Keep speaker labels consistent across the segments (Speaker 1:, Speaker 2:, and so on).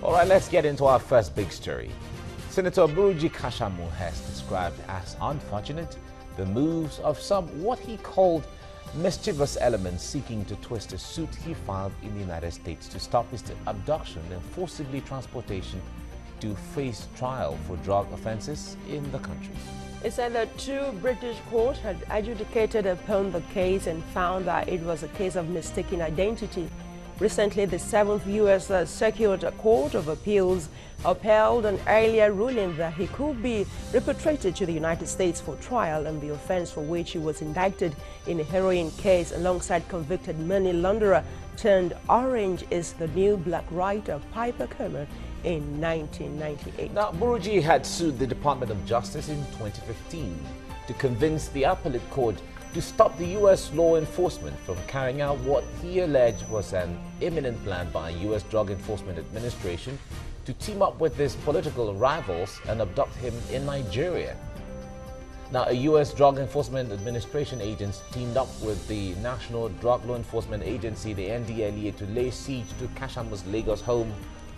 Speaker 1: All right, let's get into our first big story. Senator Buruji Kashamu has described as unfortunate the moves of some what he called mischievous elements seeking to twist a suit he filed in the United States to stop his abduction and forcibly transportation to face trial for drug offenses in the country.
Speaker 2: It said that two British courts had adjudicated upon the case and found that it was a case of mistaken identity. Recently, the 7th U.S. Circuit Court of Appeals upheld an earlier ruling that he could be repatriated to the United States for trial on the offense for which he was indicted in a heroin case alongside convicted money launderer turned Orange is the New Black writer Piper Kermer in 1998.
Speaker 1: Now, Buruji had sued the Department of Justice in 2015 to convince the appellate court to stop the U.S. law enforcement from carrying out what he alleged was an imminent plan by U.S. Drug Enforcement Administration to team up with his political rivals and abduct him in Nigeria. Now, a U.S. Drug Enforcement Administration agent teamed up with the National Drug Law Enforcement Agency, the Ndlea, to lay siege to Kashamu's Lagos home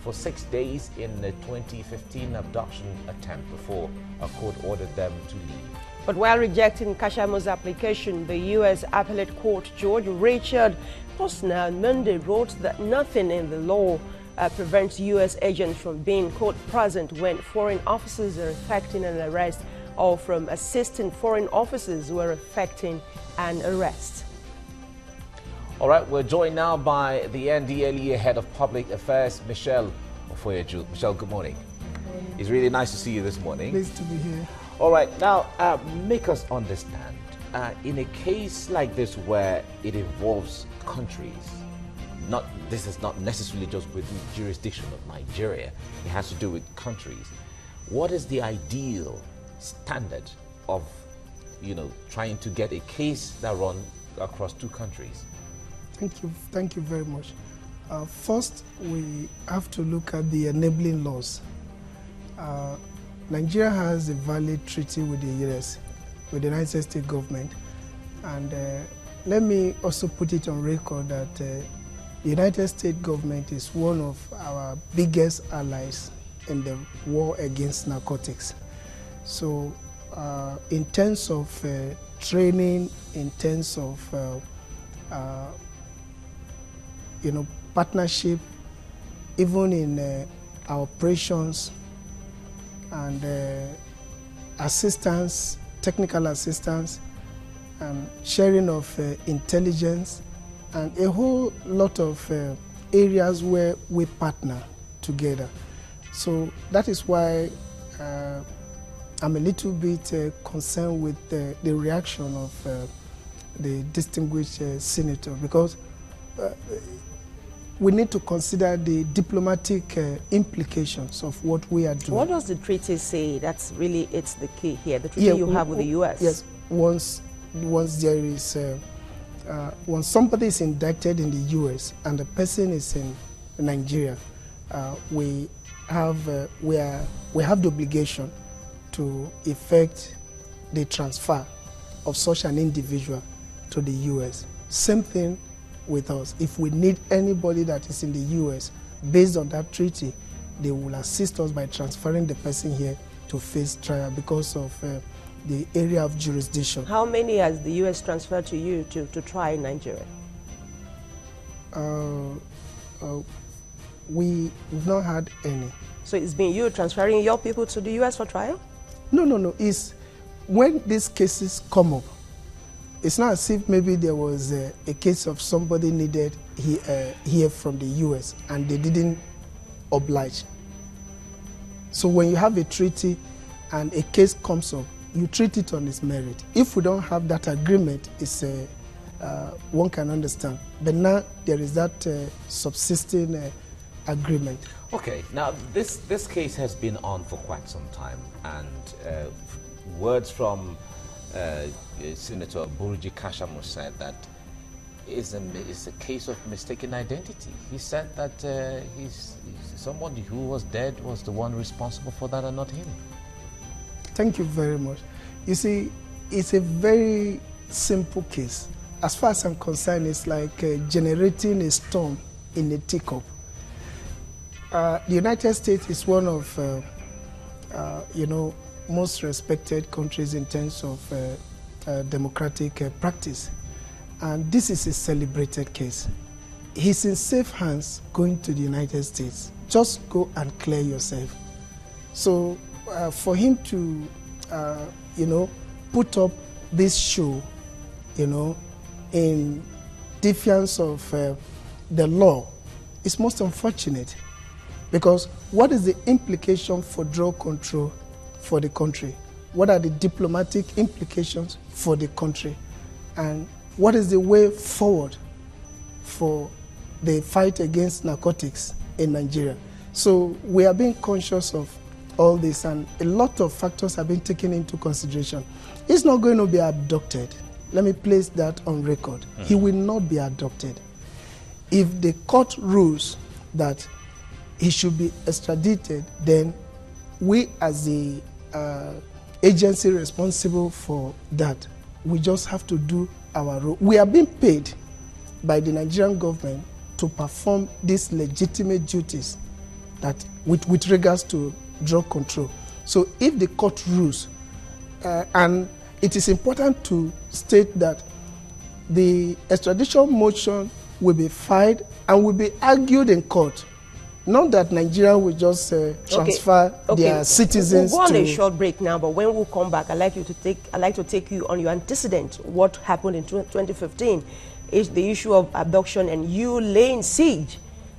Speaker 1: for 6 days in a 2015 abduction attempt before a court ordered them to leave.
Speaker 2: But while rejecting Kashamu's application, the U.S. Appellate Court Judge Richard Posner on Monday wrote that nothing in the law prevents U.S. agents from being court present when foreign officers are effecting an arrest or from assisting foreign officers who are effecting an arrest.
Speaker 1: All right, we're joined now by the Ndlea Head of Public Affairs, Michelle Ofoyeju. Michelle, good morning.
Speaker 3: Good morning.
Speaker 1: It's really nice to see you this morning.
Speaker 3: Pleased to be here.
Speaker 1: All right, now make us understand, in a case like this where it involves countries, this is not necessarily just within the jurisdiction of Nigeria, it has to do with countries. What is the ideal standard of, trying to get a case that runs across two countries?
Speaker 3: Thank you very much. First, we have to look at the enabling laws. Nigeria has a valid treaty with the US, with the United States government, and let me also put it on record that the United States government is one of our biggest allies in the war against narcotics. So in terms of training, in terms of partnership, even in our operations and assistance, technical assistance, and sharing of intelligence, and a whole lot of areas where we partner together. So that is why I'm a little bit concerned with the reaction of the distinguished senator, because we need to consider the diplomatic implications of what we are doing.
Speaker 2: What does the treaty say? That's really, it's the key here, the treaty you have with the U.S.
Speaker 3: Yes, once there is, once somebody is indicted in the U.S. and the person is in Nigeria, we have the obligation to effect the transfer of such an individual to the U.S. Same thing with us. If we need anybody that is in the U.S., based on that treaty, they will assist us by transferring the person here to face trial because of the area of jurisdiction.
Speaker 2: How many has the U.S. transferred to you to try in Nigeria?
Speaker 3: We've not had any.
Speaker 2: So it's been you transferring your people to the U.S. for trial?
Speaker 3: No. It's when these cases come up, it's not as if maybe there was a case of somebody needed here from the U.S. and they didn't oblige. So when you have a treaty and a case comes up, you treat it on its merit. If we don't have that agreement, one can understand. But now there is that subsisting agreement.
Speaker 1: Okay, now this case has been on for quite some time, and words from Senator Buruji Kashamu said that it's a case of mistaken identity. He said that he's somebody who was dead was the one responsible for that and not him.
Speaker 3: Thank you very much. You see, it's a very simple case. As far as I'm concerned, it's like generating a storm in a teacup. the United States is one of, most respected countries in terms of democratic practice. And this is a celebrated case. He's in safe hands going to the United States. Just go and clear yourself. So for him to, put up this show, in defiance of the law, is most unfortunate. Because what is the implication for drug control for the country? What are the diplomatic implications for the country? And what is the way forward for the fight against narcotics in Nigeria? So we are being conscious of all this, and a lot of factors have been taken into consideration. He's not going to be abducted. Let me place that on record. He will not be abducted. If the court rules that he should be extradited, then we as the agency responsible for that, we just have to do our role. We are being paid by the Nigerian government to perform these legitimate duties that with regards to drug control. So if the court rules, and it is important to state that the extradition motion will be filed and will be argued in court. Not that Nigeria will just transfer their citizens.
Speaker 2: We'll go on a short break now, but when we come back, I'd like to take you on your antecedent. What happened in 2015 is the issue of abduction and you laying siege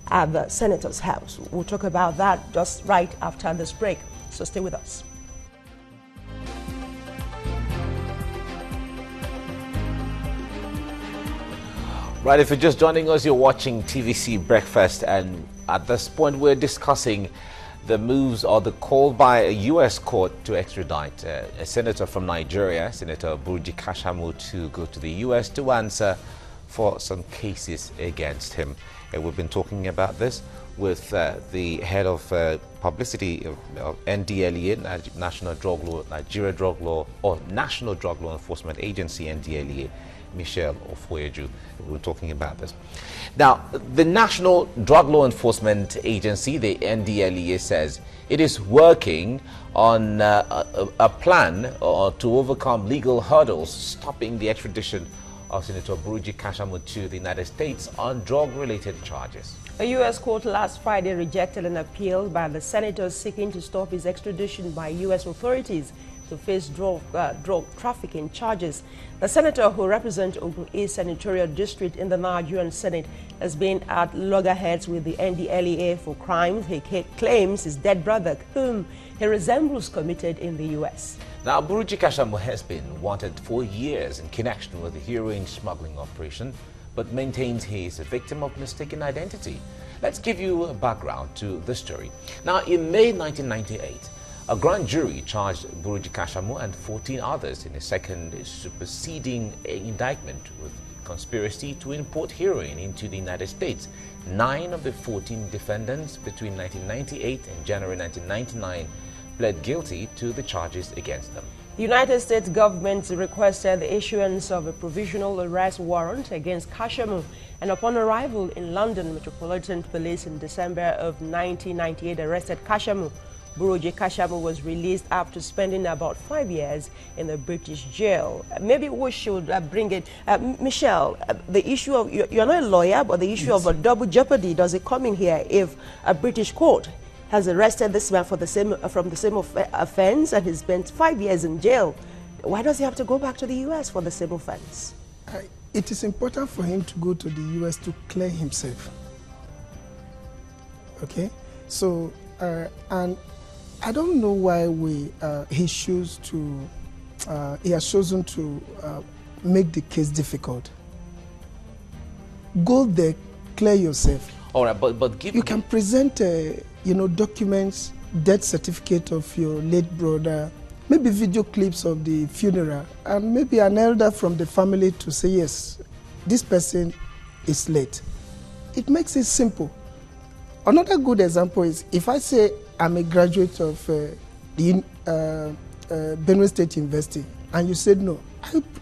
Speaker 2: at the senator's house. We'll talk about that just right after this break. So stay with us.
Speaker 1: Right, if you're just joining us, you're watching TVC Breakfast, and at this point we're discussing the moves or the call by a U.S. court to extradite a senator from Nigeria, Senator Buruji Kashamu, to go to the U.S. to answer for some cases against him. And we've been talking about this with the head of publicity of Ndlea, National Drug Law, Nigeria Drug Law, or National Drug Law Enforcement Agency, Ndlea, Michelle Ofoyeju. We're talking about this. Now, the National Drug Law Enforcement Agency, the Ndlea, says it is working on a plan to overcome legal hurdles stopping the extradition of Senator Buruji Kashamu to the United States on drug-related charges.
Speaker 2: A U.S. court last Friday rejected an appeal by the senator seeking to stop his extradition by U.S. authorities to face drug trafficking charges. The senator, who represents Ogun East Senatorial District in the Nigerian Senate, has been at loggerheads with the Ndlea for crimes he claims his dead brother, whom he resembles, committed in the U.S.
Speaker 1: Now, Buruji Kashamu has been wanted for years in connection with the heroin smuggling operation, but maintains he is a victim of mistaken identity. Let's give you a background to the story. Now, in May 1998, a grand jury charged Buruji Kashamu and 14 others in a second superseding indictment with conspiracy to import heroin into the United States. 9 of the 14 defendants between 1998 and January 1999 pled guilty to the charges against them.
Speaker 2: The United States government requested the issuance of a provisional arrest warrant against Kashamu, and upon arrival in London, Metropolitan Police in December of 1998 arrested Kashamu. Buruji Kashamu was released after spending about 5 years in a British jail. Maybe we should bring it. Michelle, the issue of, you're not a lawyer, but the issue of a double jeopardy, does it come in here if a British court has arrested this man for the same offense and he's spent 5 years in jail? Why does he have to go back to the U.S. for the same offense?
Speaker 3: It is important for him to go to the U.S. to clear himself. Okay? So, and I don't know why he has chosen to make the case difficult. Go there, clear yourself.
Speaker 1: All right, but
Speaker 3: you can present, documents, death certificate of your late brother, maybe video clips of the funeral, and maybe an elder from the family to say, yes, this person is late. It makes it simple. Another good example is if I say I'm a graduate of Benue State University, and you said no,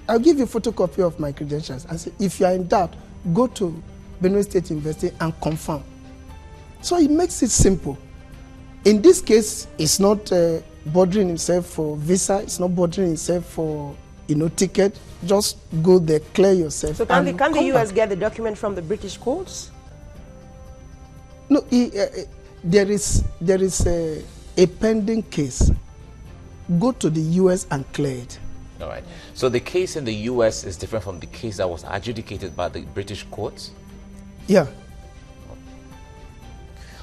Speaker 3: I'll give you a photocopy of my credentials and say, if you are in doubt, go to Benue State University and confirm. So it makes it simple. In this case, it's not bothering himself for visa, it's not bothering himself for ticket. Just go there, clear yourself.
Speaker 2: So can the US get the document from the British courts?
Speaker 3: No, there is a pending case. Go to the US and clear it.
Speaker 1: All right. So the case in the US is different from the case that was adjudicated by the British courts?
Speaker 3: Yeah.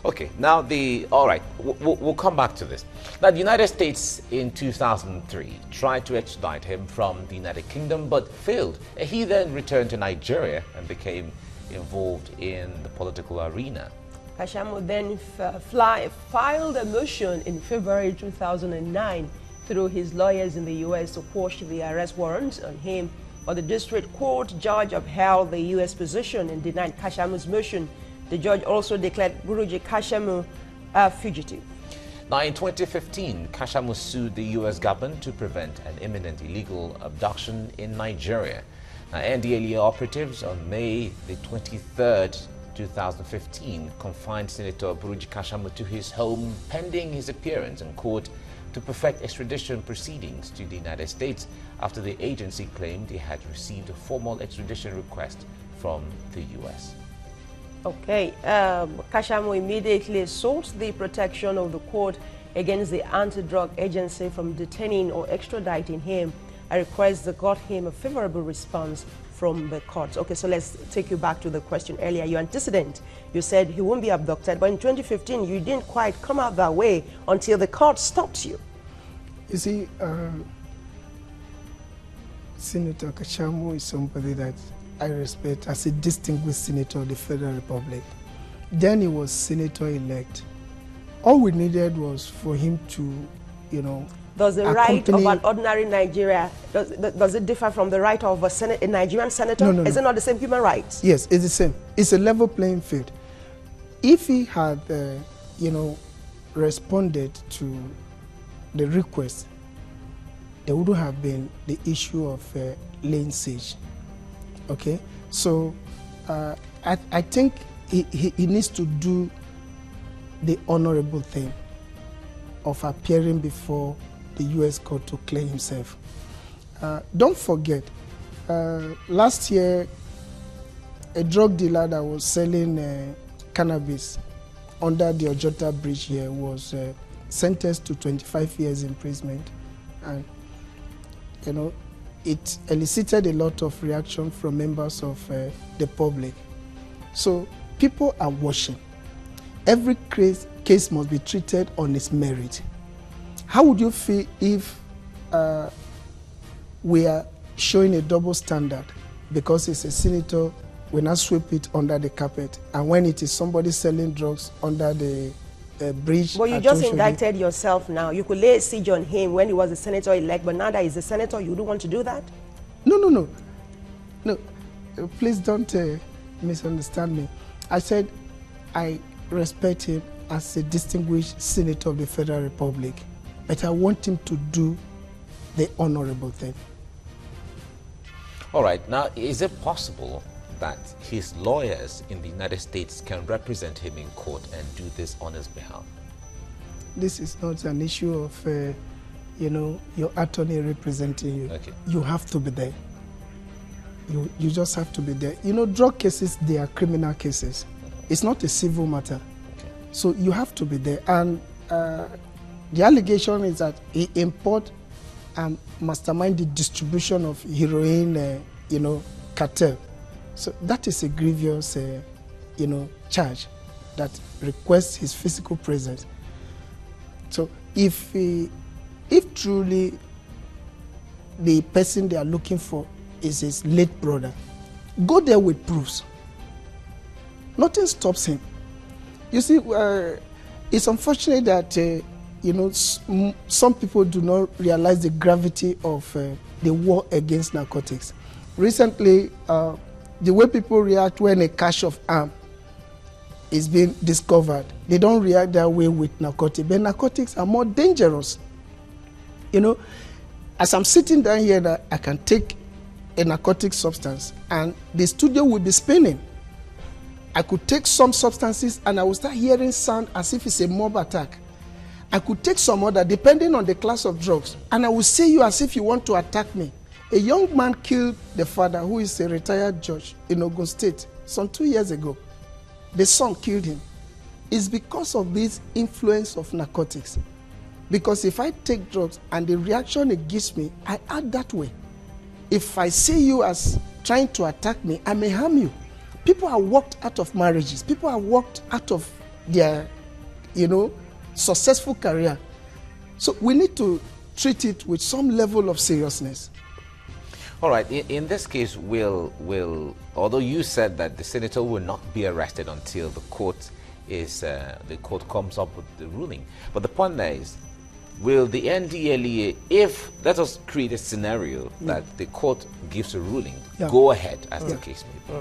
Speaker 1: Okay, now all right, we'll come back to this. Now, the United States in 2003 tried to extradite him from the United Kingdom, but failed. He then returned to Nigeria and became involved in the political arena.
Speaker 2: Kashamu then filed a motion in February 2009 through his lawyers in the U.S. to quash the arrest warrant on him, but the district court judge upheld the U.S. position and denied Kashamu's motion. The judge also declared Buruji Kashamu a fugitive.
Speaker 1: Now, in 2015, Kashamu sued the U.S. government to prevent an imminent illegal abduction in Nigeria. Now, Ndlea operatives on May the 23rd, 2015, confined Senator Buruji Kashamu to his home pending his appearance in court to perfect extradition proceedings to the United States after the agency claimed he had received a formal extradition request from the U.S.
Speaker 2: Okay, Kashamu immediately sought the protection of the court against the anti-drug agency from detaining or extraditing him, a request that got him a favorable response from the courts. Okay, so let's take you back to the question earlier. Your antecedent, you said he won't be abducted, but in 2015, you didn't quite come out that way until the court stopped you.
Speaker 3: You see, Senator Kashamu is somebody that I respect as a distinguished senator of the Federal Republic. Then he was senator-elect. All we needed was for him to,
Speaker 2: Does the right of an ordinary Nigeria, does it differ from the right of a Nigerian senator?
Speaker 3: No.
Speaker 2: Is it not the same human rights?
Speaker 3: Yes, it's the same. It's a level playing field. If he had, responded to the request, there wouldn't have been the issue of laying siege. Okay, so I think he needs to do the honorable thing of appearing before the U.S. court to clear himself. Don't forget, last year, a drug dealer that was selling cannabis under the Ojota Bridge here was sentenced to 25 years imprisonment, and it elicited a lot of reaction from members of the public. So people are watching. Every case must be treated on its merit. How would you feel if we are showing a double standard? Because it's a senator, we now sweep it under the carpet. And when it is somebody selling drugs under the bridge.
Speaker 2: But you just indicted yourself now. You could lay a siege on him when he was a senator-elect, but now that he's a senator, you don't want to do that?
Speaker 3: No. Please don't misunderstand me. I said I respect him as a distinguished senator of the Federal Republic, but I want him to do the honorable thing.
Speaker 1: All right. Now, is it possible that his lawyers in the United States can represent him in court and do this on his behalf?
Speaker 3: This is not an issue of, your attorney representing you.
Speaker 1: Okay.
Speaker 3: You have to be there. You just have to be there. Drug cases, they are criminal cases. It's not a civil matter.
Speaker 1: Okay.
Speaker 3: So you have to be there. And the allegation is that he import and mastermind the distribution of heroin, cartel. So that is a grievous, charge that requests his physical presence. So if truly the person they are looking for is his late brother, go there with proofs. Nothing stops him. You see, it's unfortunate that some people do not realize the gravity of the war against narcotics. Recently, the way people react when a cache of arms is being discovered, they don't react that way with narcotics. But narcotics are more dangerous. As I'm sitting down here, I can take a narcotic substance and the studio will be spinning. I could take some substances and I will start hearing sound as if it's a mob attack. I could take some other, depending on the class of drugs, and I will see you as if you want to attack me. A young man killed the father, who is a retired judge in Ogun State, some 2 years ago. The son killed him. It's because of this influence of narcotics. Because if I take drugs and the reaction it gives me, I act that way. If I see you as trying to attack me, I may harm you. People are walked out of marriages. People are walked out of their, successful career. So we need to treat it with some level of seriousness.
Speaker 1: All right. In this case, although you said that the senator will not be arrested until the court comes up with the ruling, but the point there is, will the Ndlea, let us create a scenario that the court gives a ruling, go ahead as the case may be.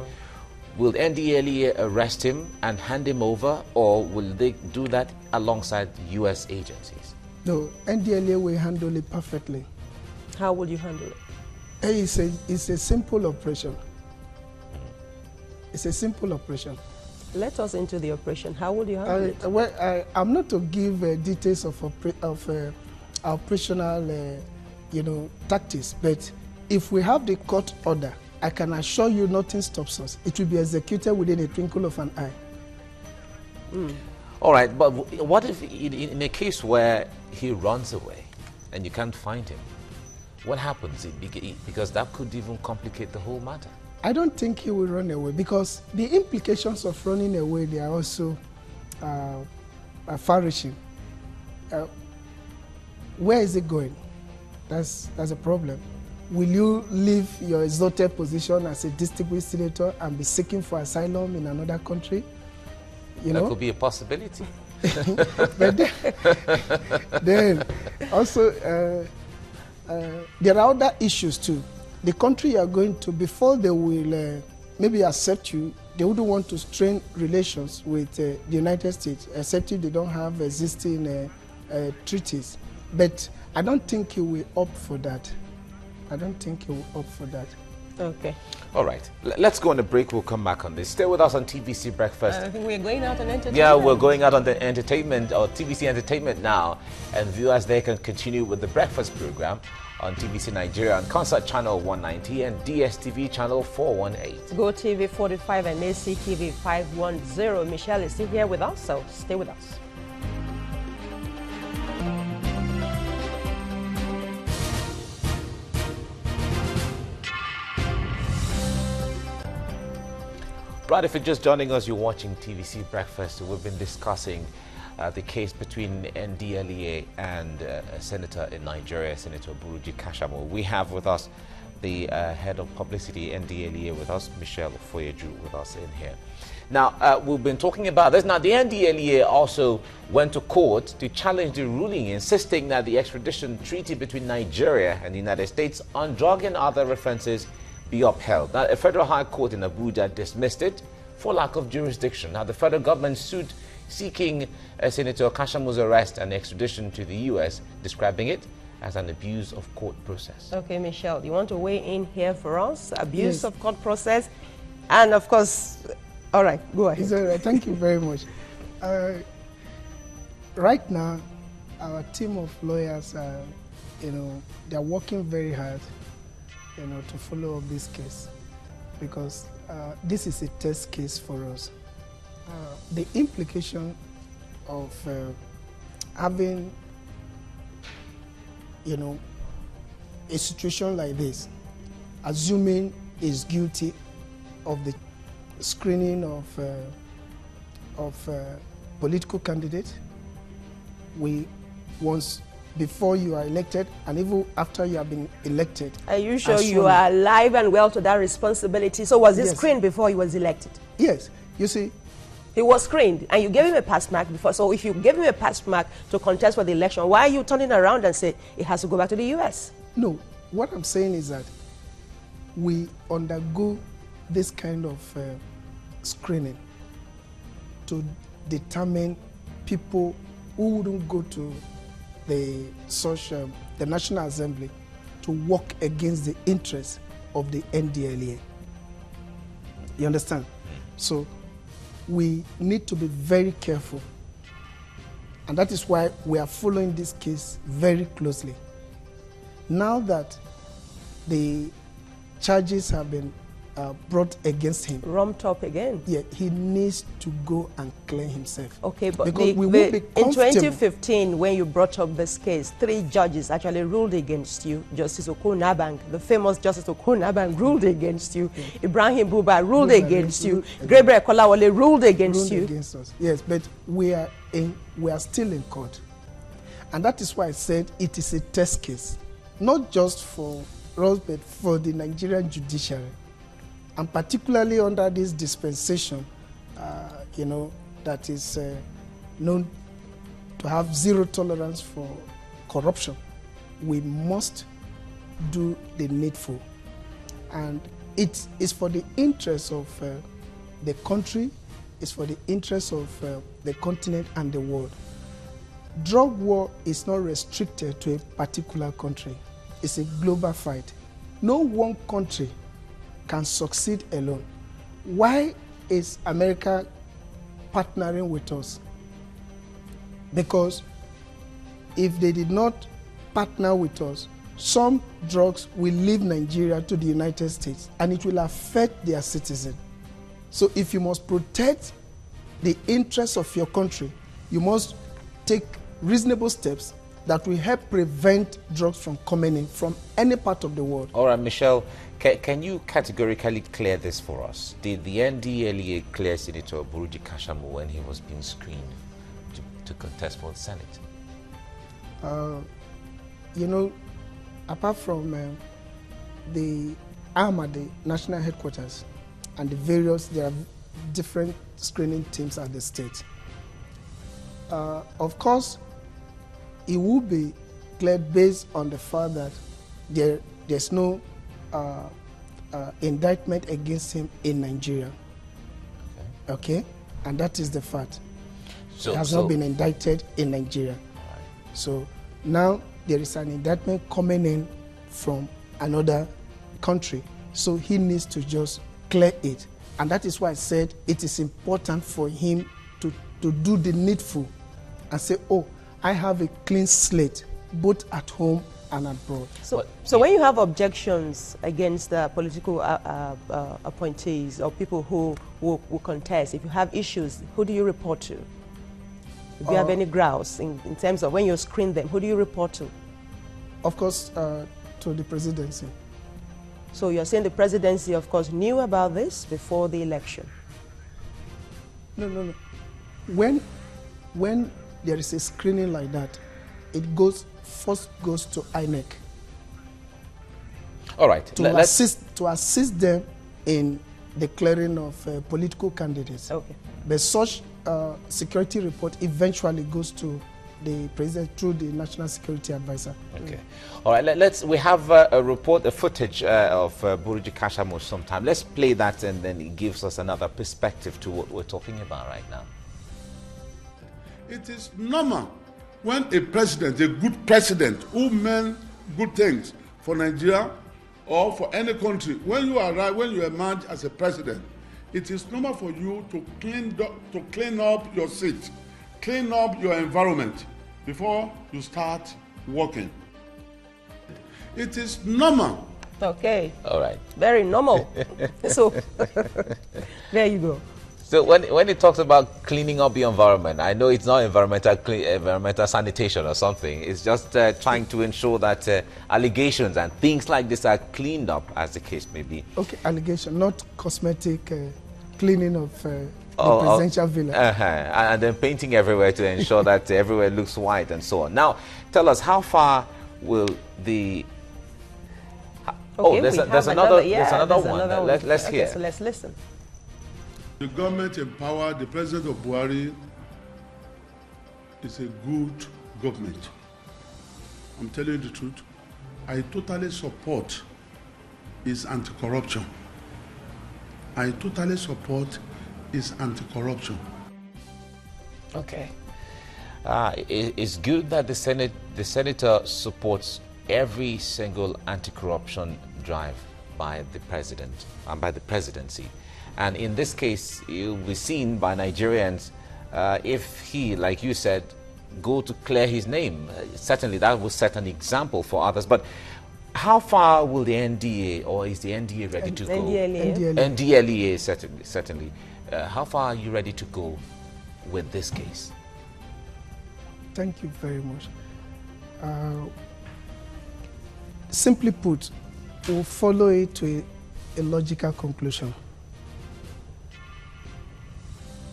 Speaker 1: Will Ndlea arrest him and hand him over, or will they do that alongside U.S. agencies?
Speaker 3: No, Ndlea will handle it perfectly.
Speaker 2: How will you handle it?
Speaker 3: It's a simple operation. It's a simple operation.
Speaker 2: Let us into the operation. How will you handle it?
Speaker 3: Well, I'm not to give details of operational, tactics, but if we have the court order, I can assure you nothing stops us. It will be executed within a twinkle of an eye.
Speaker 1: All right, but what if in a case where he runs away and you can't find him? What happens? Because that could even complicate the whole matter.
Speaker 3: I don't think he will run away, because the implications of running away, they are also far-reaching. Where is it going? That's a problem. Will you leave your exalted position as a distinguished senator and be seeking for asylum in another country?
Speaker 1: That could be a possibility.
Speaker 3: But then also, there are other issues too. The country you are going to, before they will maybe accept you, they wouldn't want to strain relations with the United States, except if they don't have existing treaties. But I don't think he will opt for that. I don't think he will opt for that.
Speaker 2: Okay.
Speaker 1: All right. Let's go on a break. We'll come back on this. Stay with us on TVC Breakfast.
Speaker 2: I think we're going out on entertainment.
Speaker 1: Yeah, we're going out on the entertainment, or TVC Entertainment now. And viewers, they can continue with the breakfast program on TVC Nigeria on Concert Channel 190 and DSTV Channel 418.
Speaker 2: Go TV 45 and ACTV 510. Michelle is still here with us, so stay with us.
Speaker 1: Right, if you're just joining us, you're watching TVC Breakfast. We've been discussing the case between Ndlea and a senator in Nigeria, Senator Buruji Kashamu. We have with us the head of publicity, Ndlea, with us, Michelle Ofoyeju, with us in here. Now, we've been talking about this. Now, the Ndlea also went to court to challenge the ruling, insisting that the extradition treaty between Nigeria and the United States on drug and other offenses be upheld. Now, a federal high court in Abuja dismissed it for lack of jurisdiction. Now, the federal government sued seeking Senator Kashamu's arrest and extradition to the U.S., describing it as an abuse of court process.
Speaker 2: Okay, Michelle, you want to weigh in here for us? Abuse of court process, and of course, all right, go ahead.
Speaker 3: All right, thank you very much. Right now, our team of lawyers, they're working very hard, to follow up this case, because this is a test case for us. The implication of having, a situation like this, assuming is guilty of the screening of political candidates, once before you are elected and even after you have been elected.
Speaker 2: Are you sure you are alive and well to that responsibility? So was he screened before he was elected?
Speaker 3: Yes. You see,
Speaker 2: he was screened and you gave him a pass mark before. So if you gave him a pass mark to contest for the election, why are you turning around and say he has to go back to the U.S.?
Speaker 3: No. What I'm saying is that we undergo this kind of screening to determine people who wouldn't go to the National Assembly to work against the interests of the Ndlea. You understand? So we need to be very careful. And that is why we are following this case very closely. Now that the charges have been brought against him.
Speaker 2: Ramped up again?
Speaker 3: Yeah, he needs to go and clear himself.
Speaker 2: Okay, but
Speaker 3: because we won't be
Speaker 2: in 2015, when you brought up this case, 3 judges actually ruled against you. Justice Okonabang, the famous Justice Okonabang, ruled against you. Ibrahim Buba ruled against you. Gabriel Kolawole ruled against you.
Speaker 3: Against us. Yes, but we are still in court. And that is why I said it is a test case, not just for us, but for the Nigerian judiciary. And particularly under this dispensation, that is known to have zero tolerance for corruption, we must do the needful. And it is for the interest of the country, it's for the interest of the continent and the world. Drug war is not restricted to a particular country. It's a global fight. No one country can succeed alone. Why is America partnering with us? Because if they did not partner with us, some drugs will leave Nigeria to the United States and it will affect their citizens. So if you must protect the interests of your country, you must take reasonable steps that will help prevent drugs from coming in from any part of the world.
Speaker 1: All right, Michelle, can you categorically clear this for us? Did the Ndlea clear Senator Buruji Kashamu when he was being screened to contest for the Senate?
Speaker 3: Apart from the arm at the national headquarters and there are different screening teams at the state. Of course, it will be cleared based on the fact that there's no indictment against him in Nigeria. Okay? And that is the fact. He has not been indicted in Nigeria.
Speaker 1: Right.
Speaker 3: So now there is an indictment coming in from another country. So he needs to just clear it. And that is why I said it is important for him to do the needful and say, oh, I have a clean slate, both at home and abroad.
Speaker 2: So when you have objections against the political appointees or people who contest, if you have issues, who do you report to? If you have any grounds in terms of when you screen them, who do you report to?
Speaker 3: Of course, to the presidency.
Speaker 2: So you're saying the presidency, of course, knew about this before the election?
Speaker 3: No. When there is a screening like that, it first goes to INEC.
Speaker 1: All right.
Speaker 3: To assist them in declaring of political candidates.
Speaker 2: Okay.
Speaker 3: But such security report eventually goes to the president through the National Security Advisor.
Speaker 1: Okay. All right. We have a footage of Buruji Kashamu sometime. Let's play that, and then it gives us another perspective to what we're talking about right now.
Speaker 4: It is normal when a president, a good president, who meant good things for Nigeria or for any country, when you emerge as a president, it is normal for you to clean up your seat, clean up your environment before you start working. It is normal.
Speaker 2: Okay.
Speaker 1: All right.
Speaker 2: Very normal. So, there you go.
Speaker 1: So when it talks about cleaning up the environment, I know it's not environmental sanitation or something. It's just trying to ensure that allegations and things like this are cleaned up, as the case may be.
Speaker 3: Okay, allegation, not cosmetic cleaning of the presidential villa.
Speaker 1: And then painting everywhere to ensure that everywhere looks white and so on. Now, tell us, how far will the...
Speaker 2: Okay,
Speaker 1: there's another one. Let's hear.
Speaker 2: So let's listen.
Speaker 4: The government empowered the President of Buhari is a good government. I'm telling you the truth. I totally support his anti-corruption. I totally support his anti-corruption.
Speaker 1: Okay. It's good that the senator supports every single anti-corruption drive by the president and by the presidency. And in this case, it will be seen by Nigerians if he, like you said, go to clear his name. Certainly that will set an example for others. But how far will the NDA, or is the NDA ready to go? NDLEA, certainly. How far are you ready to go with this case?
Speaker 3: Thank you very much. Simply put, we'll follow it to a logical conclusion.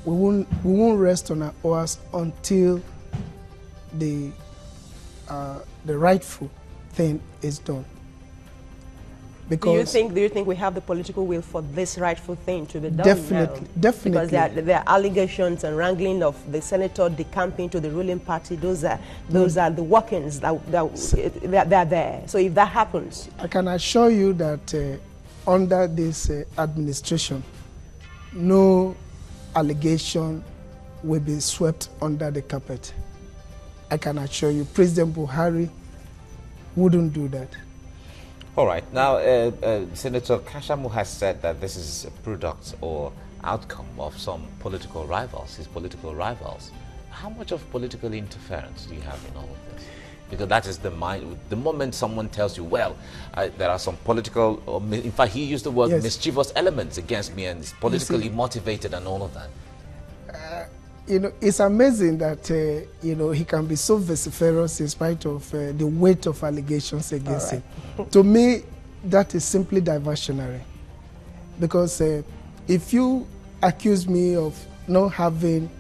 Speaker 3: We won't rest on our oars until the rightful thing is done. Because
Speaker 2: do you think we have the political will for this rightful thing to be done?
Speaker 3: Definitely,
Speaker 2: now?
Speaker 3: definitely.
Speaker 2: Because there are allegations and wrangling of the senator decamping to the ruling party. Those are the workings that are there. So if that happens,
Speaker 3: I can assure you that under this administration, no allegation will be swept under the carpet. I can assure you, President Buhari wouldn't do that.
Speaker 1: All right. Now, Senator Kashamu has said that this is a product or outcome of some political rivals, his political rivals. How much of political interference do you have in all of this? Because that is the mind. The moment someone tells you, well, there are some political, or in fact, he used the word mischievous elements against me and it's politically motivated and all of that.
Speaker 3: You know, it's amazing that, you know, he can be so vociferous in spite of the weight of allegations against him. To me, that is simply diversionary. Because if you accuse me of not having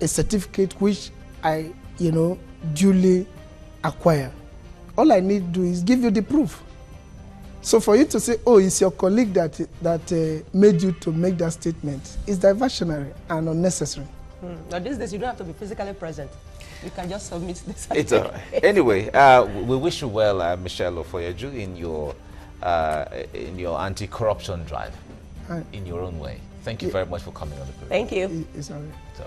Speaker 3: a certificate which I, you know, duly acquire, all I need to do is give you the proof. So for you to say, oh, it's your colleague that made you to make that statement, is diversionary and unnecessary.
Speaker 2: Now, these days, you don't have to be physically present. You can just submit this.
Speaker 1: It's all right. Anyway, we wish you well, Michelle Ofoyeju, in your anti-corruption drive, in your own way. Thank you very much for coming on the program.
Speaker 2: Thank you.
Speaker 3: It's all right.
Speaker 1: It's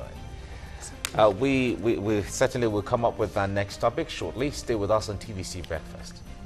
Speaker 1: all right. We certainly will come up with our next topic shortly. Stay with us on TVC Breakfast.